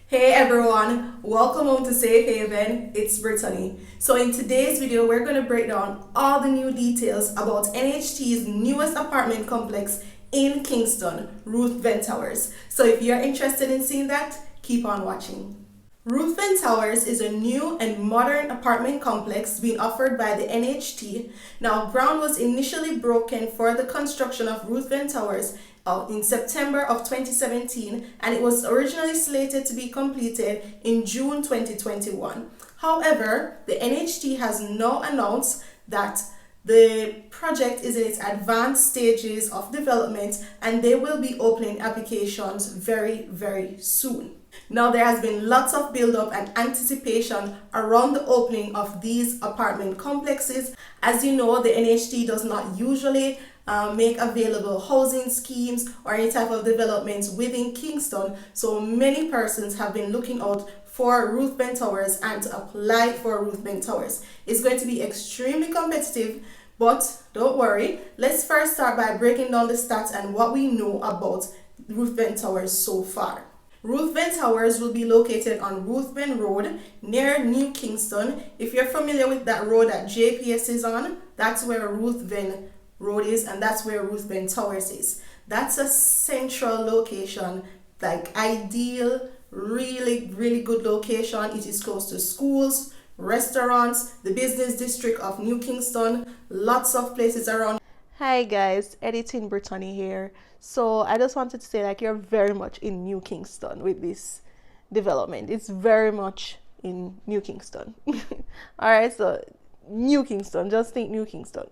Hey everyone, welcome home to Safe Haven. It's Brittany. So in today's video, we're going to break down all the new details about NHT's newest apartment complex in Kingston, Ruthven Towers. So if you're interested in seeing that, keep on watching. Ruthven Towers is a new and modern apartment complex being offered by the NHT. Now, ground was initially broken for the construction of Ruthven Towers in September of 2017, and it was originally slated to be completed in June 2021. However, the NHT has now announced that the project is in its advanced stages of development and they will be opening applications very soon. Now, there has been lots of build-up and anticipation around the opening of these apartment complexes. As you know, the NHT does not usually make available housing schemes or any type of developments within Kingston. So many persons have been looking out for Ruthven Towers and to apply for Ruthven Towers. It's going to be extremely competitive, but don't worry. Let's first start by breaking down the stats and what we know about Ruthven Towers so far. Ruthven Towers will be located on Ruthven Road near New Kingston. If you're familiar with that road that JPS is on, that's where Ruthven Road is, and that's where Ruthven Towers is. That's a central location, like ideal, really good location. It is close to schools, restaurants, the business district of New Kingston, lots of places around. Hi guys, editing Brittany here. So I just wanted to say, like, you're very much in New Kingston with this development. It's very much in New Kingston. All right, so New Kingston, just think New Kingston.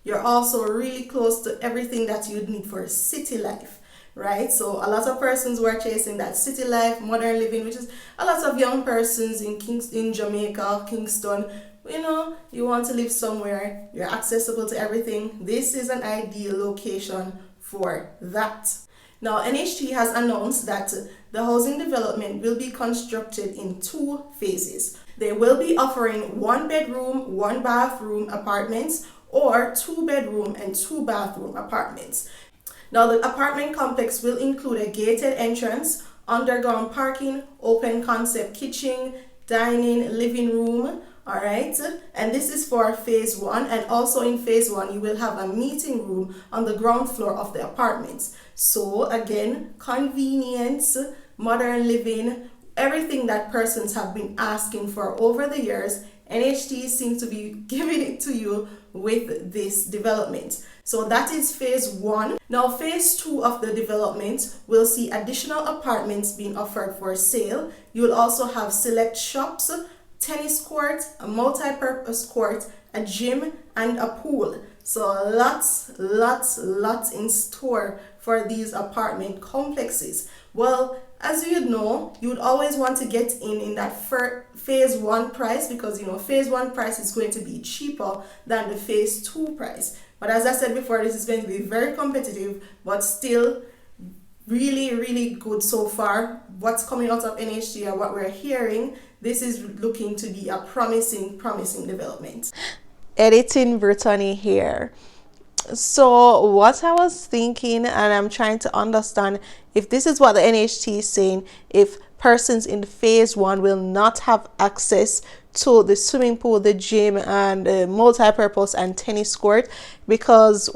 You're also really close to everything that you'd need for city life, right? So a lot of persons who are chasing that city life, modern living, which is a lot of young persons in Jamaica, Kingston. You know, you want to live somewhere, you're accessible to everything. This is an ideal location for that. Now, NHT has announced that the housing development will be constructed in 2 phases. They will be offering 1 bedroom, 1 bathroom apartments or 2 bedroom and 2 bathroom apartments. Now, the apartment complex will include a gated entrance, underground parking, open concept kitchen, dining, living room. All right, and this is for phase 1, and also in phase 1 you will have a meeting room on the ground floor of the apartments. So again, convenience, modern living, everything that persons have been asking for over the years. NHT seems to be giving it to you with this development. So that is phase 1. Now, phase 2 of the development will see additional apartments being offered for sale. You will also have select shops, tennis court, a multi-purpose court, a gym, and a pool. So lots in store for these apartment complexes. Well, as you know, you would always want to get in that phase 1 price, because you know phase 1 price is going to be cheaper than the phase 2 price. But as I said before, this is going to be very competitive, but still really good so far. What's coming out of NHT and what we're hearing, this is looking to be a promising development. Editing Brittany here. So what I was thinking, and I'm trying to understand if this is what the NHT is saying, if persons in phase 1 will not have access to the swimming pool, the gym, and the multi-purpose and tennis court, because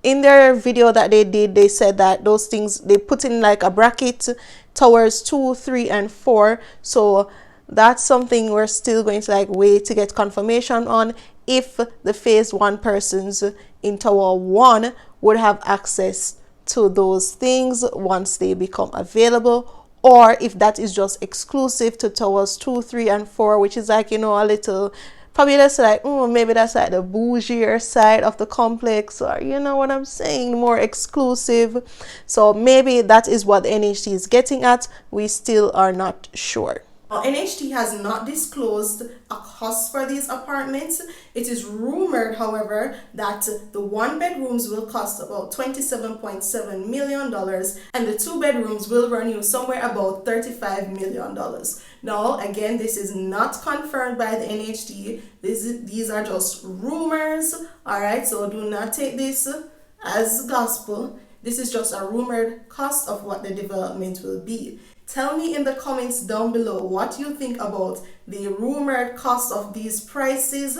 in their video that they did, they said that those things, they put in like a bracket, towers 2, 3, and 4. So that's something we're still going to like wait to get confirmation on, if the phase 1 persons in tower 1 would have access to those things once they become available, or if that is just exclusive to towers 2, 3, and 4, which is like, you know, a little, probably that's like, maybe that's like the bougier side of the complex, or you know what I'm saying, more exclusive. So maybe that is what the NHT is getting at. We still are not sure. NHT has not disclosed a cost for these apartments. It is rumored, however, that the 1 bedrooms will cost about $27.7 million and the 2 bedrooms will run you somewhere about $35 million. Now, again, this is not confirmed by the NHT. These are just rumors, all right? So do not take this as gospel. This is just a rumored cost of what the development will be. Tell me in the comments down below what you think about the rumored cost of these prices.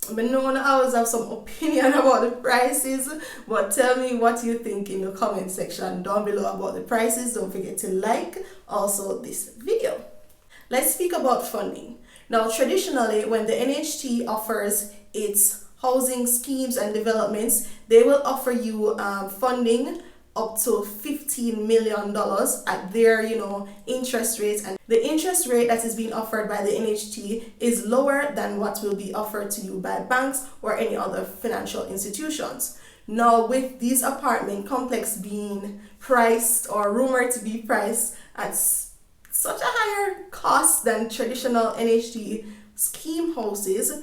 I know I always have some opinion about the prices, but tell me what you think in the comment section down below about the prices. Don't forget to like also this video. Let's speak about funding. Now, traditionally, when the NHT offers its housing schemes and developments, they will offer you funding up to $15 million at their interest rate, and the interest rate that is being offered by the NHT is lower than what will be offered to you by banks or any other financial institutions. Now, with these apartment complex being priced or rumored to be priced at such a higher cost than traditional NHT scheme houses,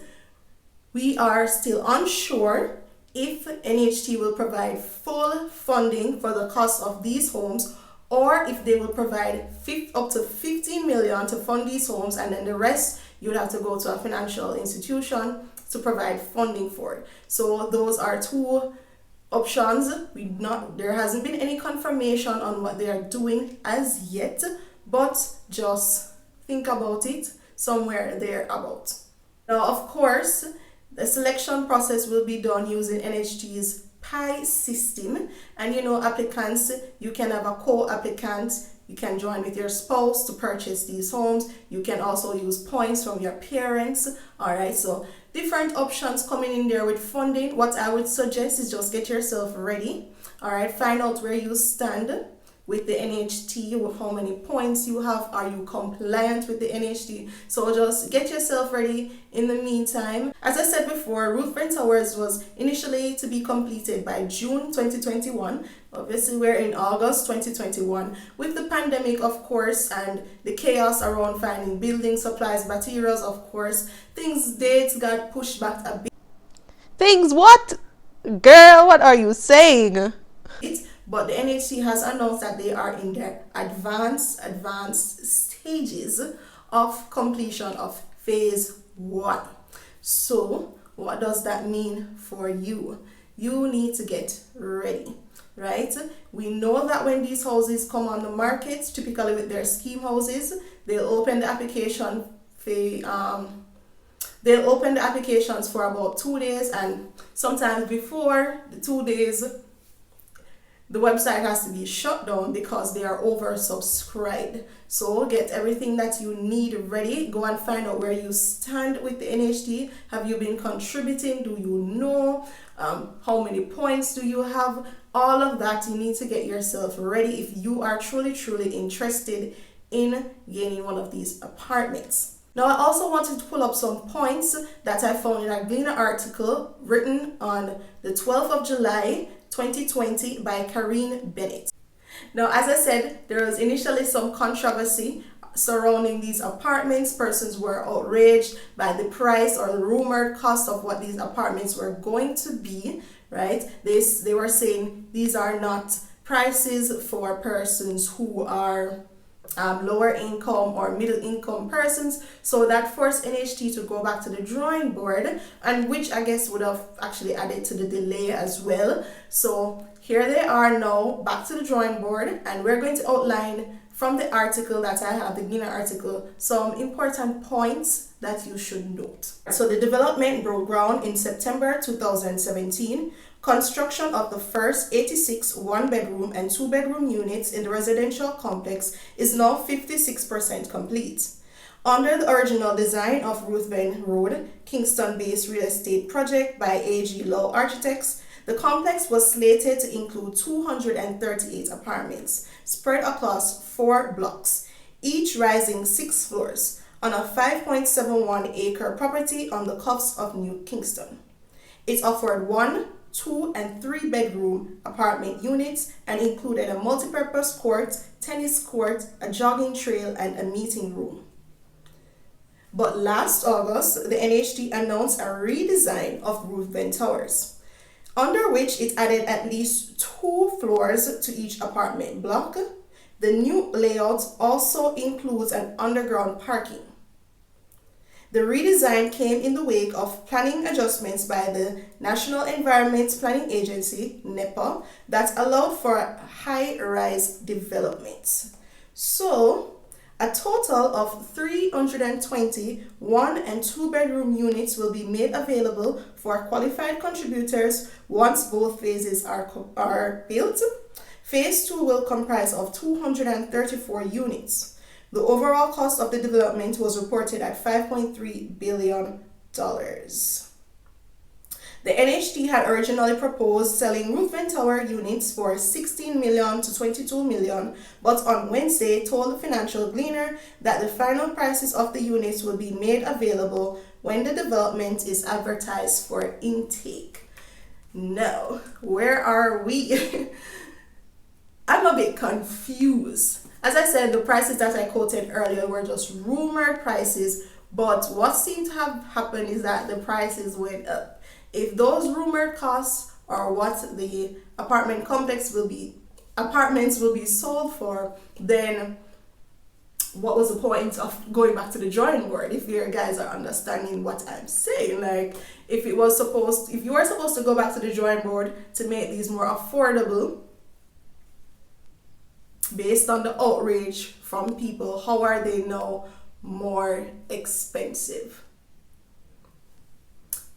we are still unsure if NHT will provide full funding for the cost of these homes, or if they will provide up to $15 million to fund these homes, and then the rest you would have to go to a financial institution to provide funding for it. So those are two options. There hasn't been any confirmation on what they are doing as yet, but just think about it somewhere there about. Now, of course, the selection process will be done using NHT's PI system, and applicants, you can have a co-applicant. You can join with your spouse to purchase these homes. You can also use points from your parents. All right, so different options coming in there with funding. What I would suggest is just get yourself ready. All right, find out where you stand with the NHT, with how many points you have. Are you compliant with the NHT? So just get yourself ready. In the meantime, as I said before, Ruthven Towers was initially to be completed by June 2021. Obviously, we're in August 2021. With the pandemic, of course, and the chaos around finding building supplies, materials, of course, dates got pushed back a bit. Things what? Girl, what are you saying? But the NHT has announced that they are in their advanced stages of completion of phase 1. So what does that mean for you? You need to get ready, right? We know that when these houses come on the market, typically with their scheme houses, they'll open the application they'll open the applications for about 2 days, and sometimes before the 2 days the website has to be shut down because they are oversubscribed. So get everything that you need ready. Go and find out where you stand with the NHT. Have you been contributing? Do you know? How many points do you have? All of that, you need to get yourself ready if you are truly interested in gaining one of these apartments. Now, I also wanted to pull up some points that I found in a Gleaner article written on the 12th of July 2020 by Karine Bennett. Now, as I said, there was initially some controversy surrounding these apartments. Persons were outraged by the price or the rumored cost of what these apartments were going to be, right? They were saying these are not prices for persons who are lower income or middle income persons. So that forced NHT to go back to the drawing board, and which I guess would have actually added to the delay as well. So here they are now back to the drawing board, and we're going to outline from the article that I have, the Gleaner article, some important points that you should note. So the development broke ground in September 2017. Construction of the first 86 one-bedroom and two-bedroom units in the residential complex is now 56% complete. Under the original design of Ruthven Road, Kingston-based real estate project by A.G. Lowe Architects, the complex was slated to include 238 apartments spread across 4 blocks, each rising 6 floors, on a 5.71-acre property on the cuffs of New Kingston. It offered 1, 2, and 3 bedroom apartment units and included a multipurpose court, tennis court, a jogging trail, and a meeting room. But last August, the NHT announced a redesign of Ruthven Towers, under which it added at least 2 floors to each apartment block. The new layout also includes an underground parking. The redesign came in the wake of planning adjustments by the National Environment Planning Agency, NEPA, that allowed for high-rise development. So, a total of 320 1 and 2 bedroom units will be made available for qualified contributors once both phases are built. Phase 2 will comprise of 234 units. The overall cost of the development was reported at $5.3 billion. The NHT had originally proposed selling Ruthven Tower units for $16 million to $22 million, but on Wednesday told the Financial Gleaner that the final prices of the units will be made available when the development is advertised for intake. Now, where are we? I'm a bit confused. As I said, the prices that I quoted earlier were just rumored prices, but what seemed to have happened is that the prices went up. If those rumored costs are what the apartments will be sold for, then what was the point of going back to the drawing board? If you guys are understanding what I'm saying, like if you were supposed to go back to the drawing board to make these more affordable, based on the outrage from people, how are they now more expensive?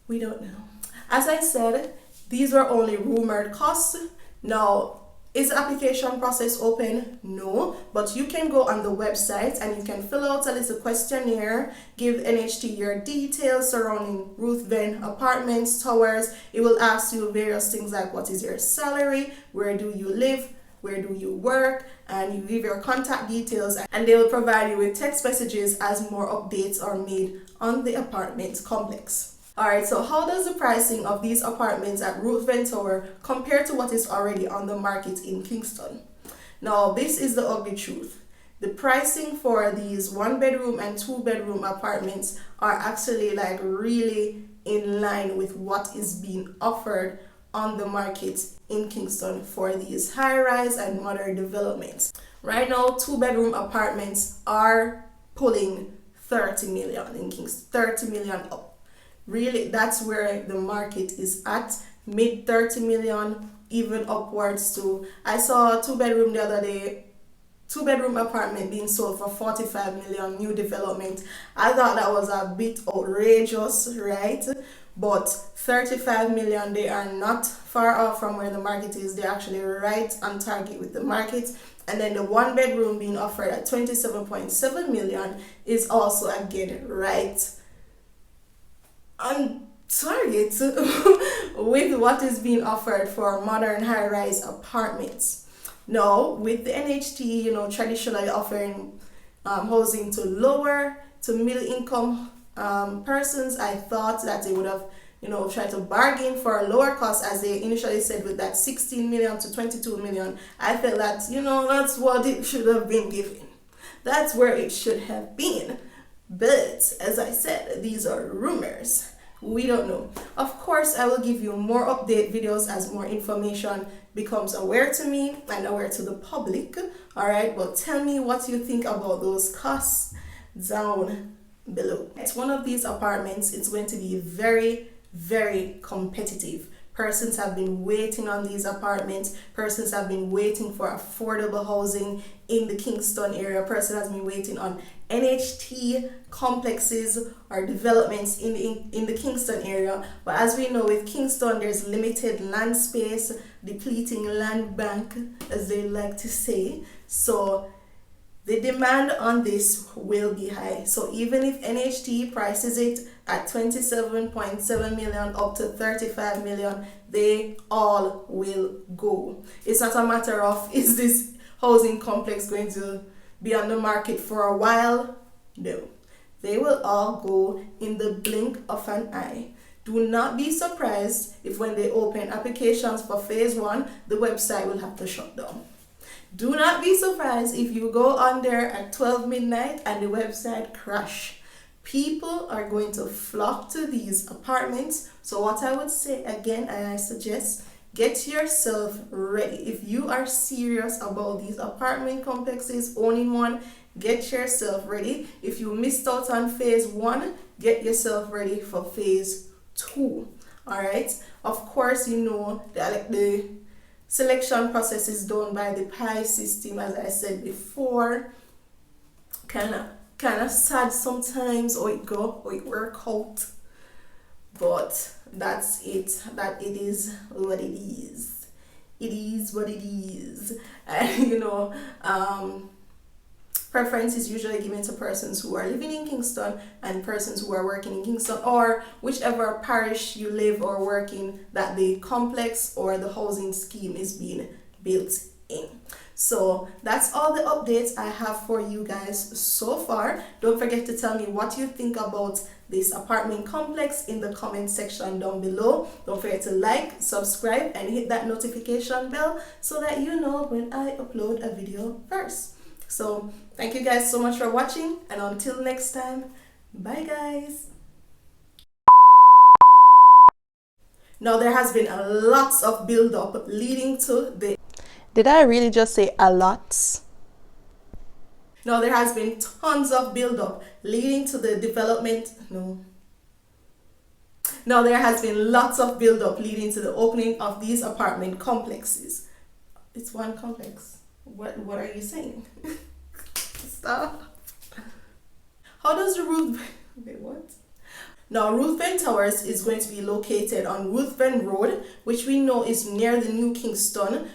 We don't know. As I said, these were only rumored costs. Now, is the application process open? No, but you can go on the website and you can fill out a little questionnaire, give NHT your details surrounding Ruthven Apartments, Towers. It will ask you various things like what is your salary, where do you live, where do you work, and you give your contact details, and they will provide you with text messages as more updates are made on the apartment complex. Alright, so how does the pricing of these apartments at Ruthven Tower compare to what is already on the market in Kingston? Now, this is the ugly truth. The pricing for these 1 bedroom and 2 bedroom apartments are actually like really in line with what is being offered on the market in Kingston for these high-rise and modern developments. Right now, 2 bedroom apartments are pulling 30 million in Kingston, 30 million up. Really, that's where the market is at, mid 30 million, even upwards to, I saw a 2 bedroom the other day, 2 bedroom apartment being sold for 45 million, new development. I thought that was a bit outrageous, right? But 35 million, they are not far off from where the market is. They're actually right on target with the market. And then the 1 bedroom being offered at 27.7 million is also again right on target with what is being offered for modern high-rise apartments. Now, with the NHT, traditionally offering housing to lower to middle income persons, I thought that they would have, tried to bargain for a lower cost, as they initially said with that 16 million to 22 million. I felt that, that's what it should have been given. That's where it should have been. But as I said, these are rumors. We don't know. Of course, I will give you more update videos as more information becomes aware to me and aware to the public. All right, but tell me what you think about those costs down below. It's one of these apartments. It's going to be very, very competitive. Persons have been waiting on these apartments. Persons have been waiting for affordable housing in the Kingston area. Person has been waiting on NHT complexes or developments in the Kingston area. But as we know, with Kingston, there's limited land space, depleting land bank, as they like to say. So the demand on this will be high. So even if NHT prices it at 27.7 million up to 35 million, they all will go. It's not a matter of, is this housing complex going to be on the market for a while? No. They will all go in the blink of an eye. Do not be surprised if when they open applications for phase 1, the website will have to shut down. Do not be surprised if you go on there at 12 midnight and the website crash. People are going to flock to these apartments. So what I would say again, and I suggest, get yourself ready. If you are serious about these apartment complexes, owning one, get yourself ready. If you missed out on phase 1, get yourself ready for phase 2. All right. Of course, the selection process is done by the pie system, as I said before. Kind of sad sometimes, or it work out, but that's it. That it is what it is. It is what it is. And preference is usually given to persons who are living in Kingston and persons who are working in Kingston, or whichever parish you live or work in that the complex or the housing scheme is being built in. So that's all the updates I have for you guys so far. Don't forget to tell me what you think about this apartment complex in the comment section down below. Don't forget to like, subscribe, and hit that notification bell so that you know when I upload a video first. So thank you guys so much for watching, and until next time, bye guys. Now there has been a lot of build up leading to the... Did I really just say a lot? Now there has been tons of build up leading to the development. Now there has been lots of build up leading to the opening of these apartment complexes. It's one complex. What are you saying? Stop. How does the Ruthven... Wait, what? Now, Ruthven Towers is going to be located on Ruthven Road, which we know is near the New Kingston.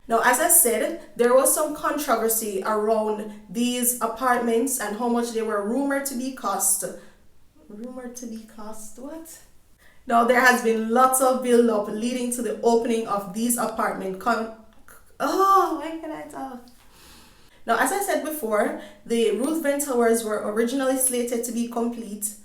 Now, as I said, there was some controversy around these apartments and how much they were rumored to be cost. Rumored to be cost what? Now, there has been lots of build-up leading to the opening of these apartment why can I talk? Now, as I said before, the Ruthven Towers were originally slated to be complete